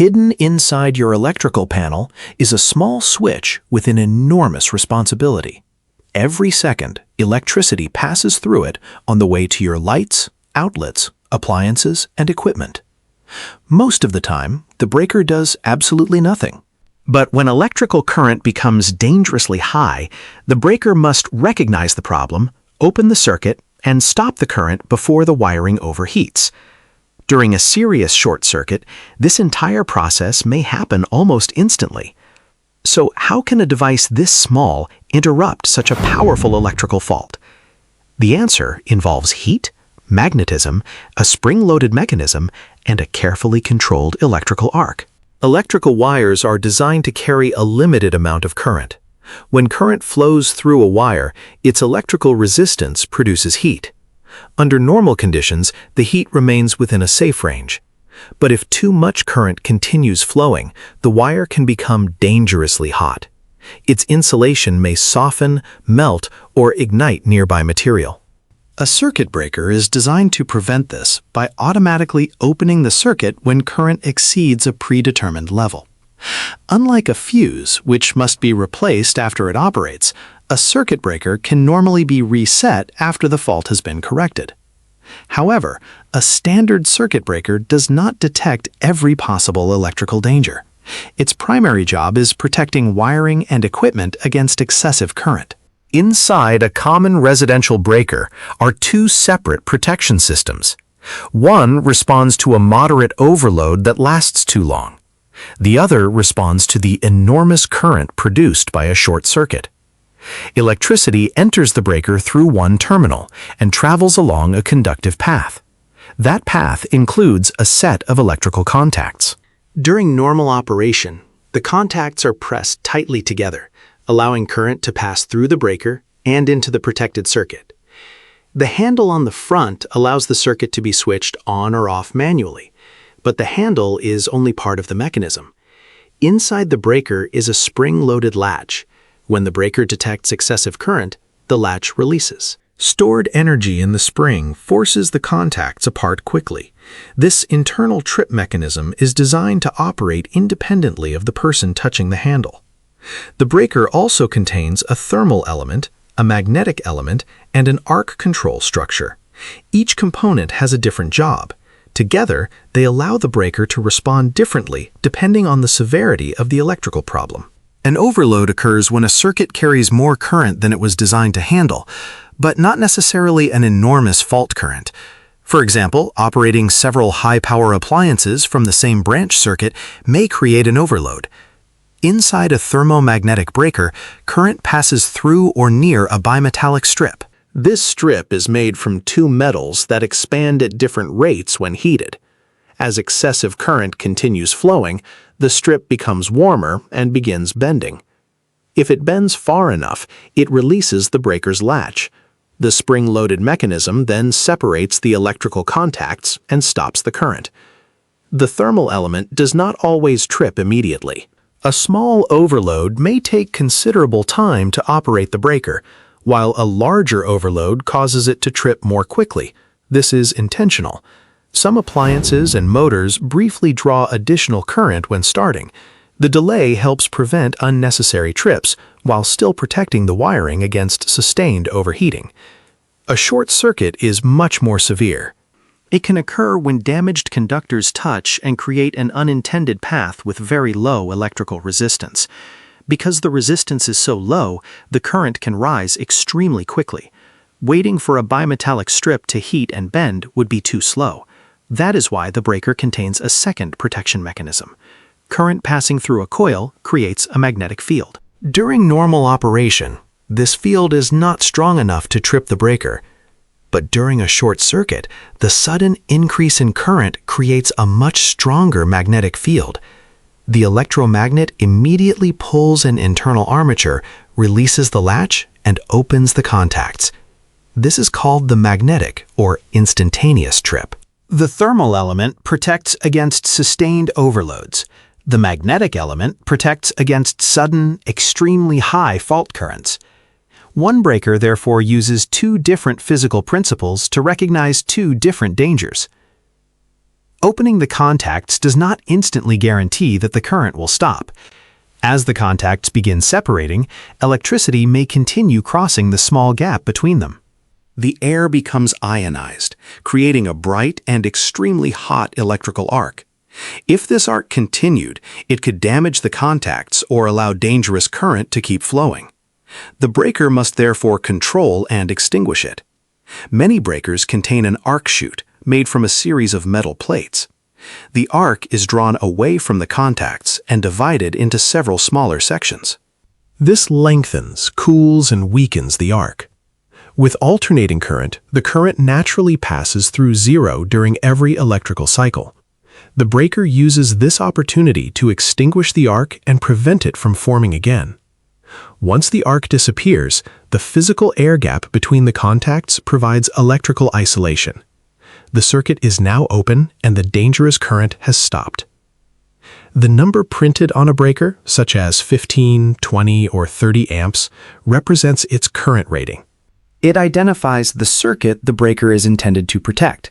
Hidden inside your electrical panel is a small switch with an enormous responsibility. Every second, electricity passes through it on the way to your lights, outlets, appliances, and equipment. Most of the time, the breaker does absolutely nothing. But when electrical current becomes dangerously high, the breaker must recognize the problem, open the circuit, and stop the current before the wiring overheats. During a serious short circuit, this entire process may happen almost instantly. So how can a device this small interrupt such a powerful electrical fault? The answer involves heat, magnetism, a spring-loaded mechanism, and a carefully controlled electrical arc. Electrical wires are designed to carry a limited amount of current. When current flows through a wire, its electrical resistance produces heat. Under normal conditions, the heat remains within a safe range. But if too much current continues flowing, the wire can become dangerously hot. Its insulation may soften, melt, or ignite nearby material. A circuit breaker is designed to prevent this by automatically opening the circuit when current exceeds a predetermined level. Unlike a fuse, which must be replaced after it operates, a circuit breaker can normally be reset after the fault has been corrected. However, a standard circuit breaker does not detect every possible electrical danger. Its primary job is protecting wiring and equipment against excessive current. Inside a common residential breaker are two separate protection systems. One responds to a moderate overload that lasts too long. The other responds to the enormous current produced by a short circuit. Electricity enters the breaker through one terminal and travels along a conductive path. That path includes a set of electrical contacts. During normal operation, the contacts are pressed tightly together, allowing current to pass through the breaker and into the protected circuit. The handle on the front allows the circuit to be switched on or off manually, but the handle is only part of the mechanism. Inside the breaker is a spring-loaded latch. When the breaker detects excessive current, the latch releases. Stored energy in the spring forces the contacts apart quickly. This internal trip mechanism is designed to operate independently of the person touching the handle. The breaker also contains a thermal element, a magnetic element, and an arc control structure. Each component has a different job. Together, they allow the breaker to respond differently depending on the severity of the electrical problem. An overload occurs when a circuit carries more current than it was designed to handle, but not necessarily an enormous fault current. For example, operating several high-power appliances from the same branch circuit may create an overload. Inside a thermomagnetic breaker, current passes through or near a bimetallic strip. This strip is made from two metals that expand at different rates when heated. As excessive current continues flowing, the strip becomes warmer and begins bending. If it bends far enough, it releases the breaker's latch. The spring-loaded mechanism then separates the electrical contacts and stops the current. The thermal element does not always trip immediately. A small overload may take considerable time to operate the breaker, while a larger overload causes it to trip more quickly. This is intentional. Some appliances and motors briefly draw additional current when starting. The delay helps prevent unnecessary trips while still protecting the wiring against sustained overheating. A short circuit is much more severe. It can occur when damaged conductors touch and create an unintended path with very low electrical resistance. Because the resistance is so low, the current can rise extremely quickly. Waiting for a bimetallic strip to heat and bend would be too slow. That is why the breaker contains a second protection mechanism. Current passing through a coil creates a magnetic field. During normal operation, this field is not strong enough to trip the breaker. But during a short circuit, the sudden increase in current creates a much stronger magnetic field. The electromagnet immediately pulls an internal armature, releases the latch, and opens the contacts. This is called the magnetic or instantaneous trip. The thermal element protects against sustained overloads. The magnetic element protects against sudden, extremely high fault currents. One breaker therefore uses two different physical principles to recognize two different dangers. Opening the contacts does not instantly guarantee that the current will stop. As the contacts begin separating, electricity may continue crossing the small gap between them. The air becomes ionized, creating a bright and extremely hot electrical arc. If this arc continued, it could damage the contacts or allow dangerous current to keep flowing. The breaker must therefore control and extinguish it. Many breakers contain an arc chute made from a series of metal plates. The arc is drawn away from the contacts and divided into several smaller sections. This lengthens, cools, and weakens the arc. With alternating current, the current naturally passes through zero during every electrical cycle. The breaker uses this opportunity to extinguish the arc and prevent it from forming again. Once the arc disappears, the physical air gap between the contacts provides electrical isolation. The circuit is now open and the dangerous current has stopped. The number printed on a breaker, such as 15, 20, or 30 amps, represents its current rating. It identifies the circuit the breaker is intended to protect.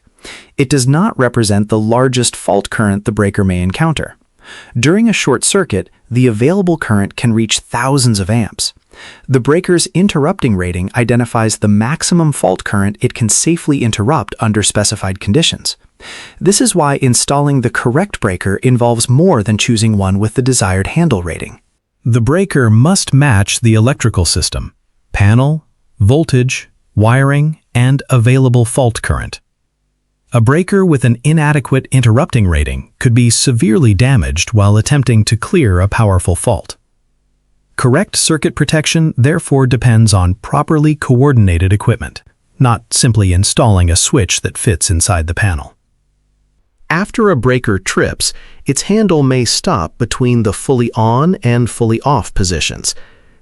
It does not represent the largest fault current the breaker may encounter. During a short circuit, the available current can reach thousands of amps. The breaker's interrupting rating identifies the maximum fault current it can safely interrupt under specified conditions. This is why installing the correct breaker involves more than choosing one with the desired handle rating. The breaker must match the electrical system, panel, voltage, wiring, and available fault current. A breaker with an inadequate interrupting rating could be severely damaged while attempting to clear a powerful fault. Correct circuit protection therefore depends on properly coordinated equipment, not simply installing a switch that fits inside the panel. After a breaker trips, its handle may stop between the fully on and fully off positions.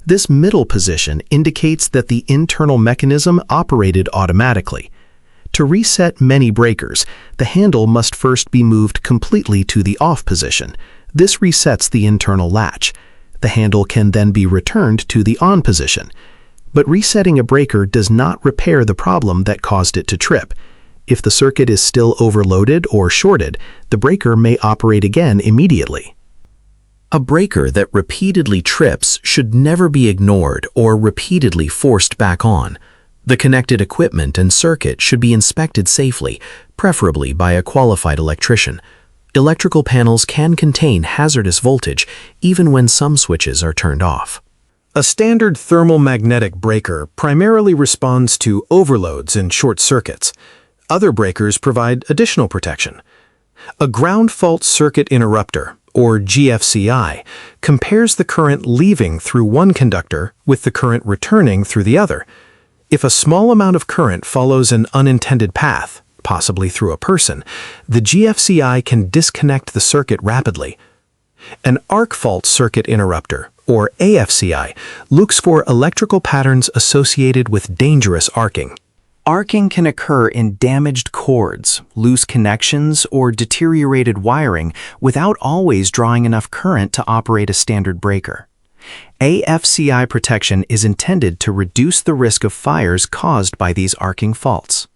This middle position indicates that the internal mechanism operated automatically. To reset many breakers, the handle must first be moved completely to the off position. This resets the internal latch. The handle can then be returned to the on position. But resetting a breaker does not repair the problem that caused it to trip. If the circuit is still overloaded or shorted, the breaker may operate again immediately. A breaker that repeatedly trips should never be ignored or repeatedly forced back on. The connected equipment and circuit should be inspected safely, preferably by a qualified electrician. Electrical panels can contain hazardous voltage even when some switches are turned off. A standard thermal magnetic breaker primarily responds to overloads and short circuits. Other breakers provide additional protection. A ground fault circuit interrupter, or GFCI, compares the current leaving through one conductor with the current returning through the other. If a small amount of current follows an unintended path, possibly through a person, the GFCI can disconnect the circuit rapidly. An arc fault circuit interrupter, or AFCI, looks for electrical patterns associated with dangerous arcing. Arcing can occur in damaged cords, loose connections, or deteriorated wiring without always drawing enough current to operate a standard breaker. AFCI protection is intended to reduce the risk of fires caused by these arcing faults.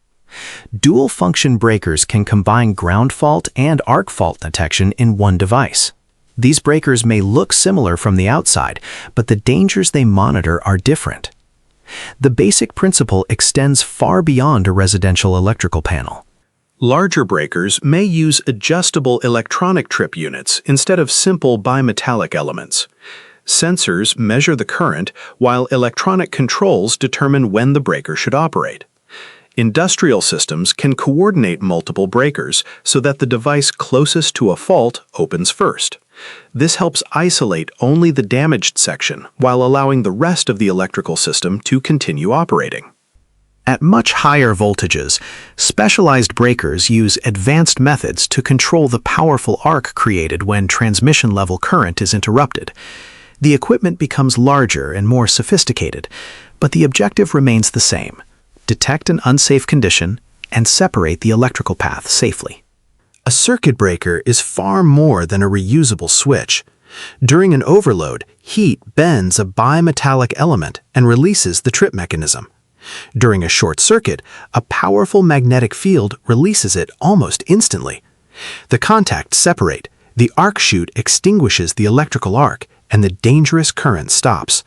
Dual-function breakers can combine ground fault and arc fault detection in one device. These breakers may look similar from the outside, but the dangers they monitor are different. The basic principle extends far beyond a residential electrical panel. Larger breakers may use adjustable electronic trip units instead of simple bimetallic elements. Sensors measure the current, while electronic controls determine when the breaker should operate. Industrial systems can coordinate multiple breakers so that the device closest to a fault opens first. This helps isolate only the damaged section while allowing the rest of the electrical system to continue operating. At much higher voltages, specialized breakers use advanced methods to control the powerful arc created when transmission-level current is interrupted. The equipment becomes larger and more sophisticated, but the objective remains the same: detect an unsafe condition and separate the electrical path safely. A circuit breaker is far more than a reusable switch. During an overload, heat bends a bimetallic element and releases the trip mechanism. During a short circuit, a powerful magnetic field releases it almost instantly. The contacts separate, the arc chute extinguishes the electrical arc, and the dangerous current stops.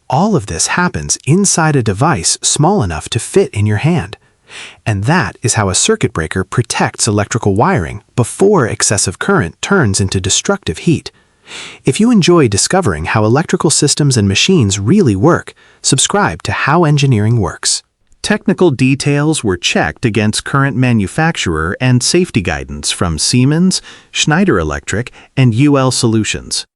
All of this happens inside a device small enough to fit in your hand. And that is how a circuit breaker protects electrical wiring before excessive current turns into destructive heat. If you enjoy discovering how electrical systems and machines really work, subscribe to How Engineering Works. Technical details were checked against current manufacturer and safety guidance from Siemens, Schneider Electric, and UL Solutions.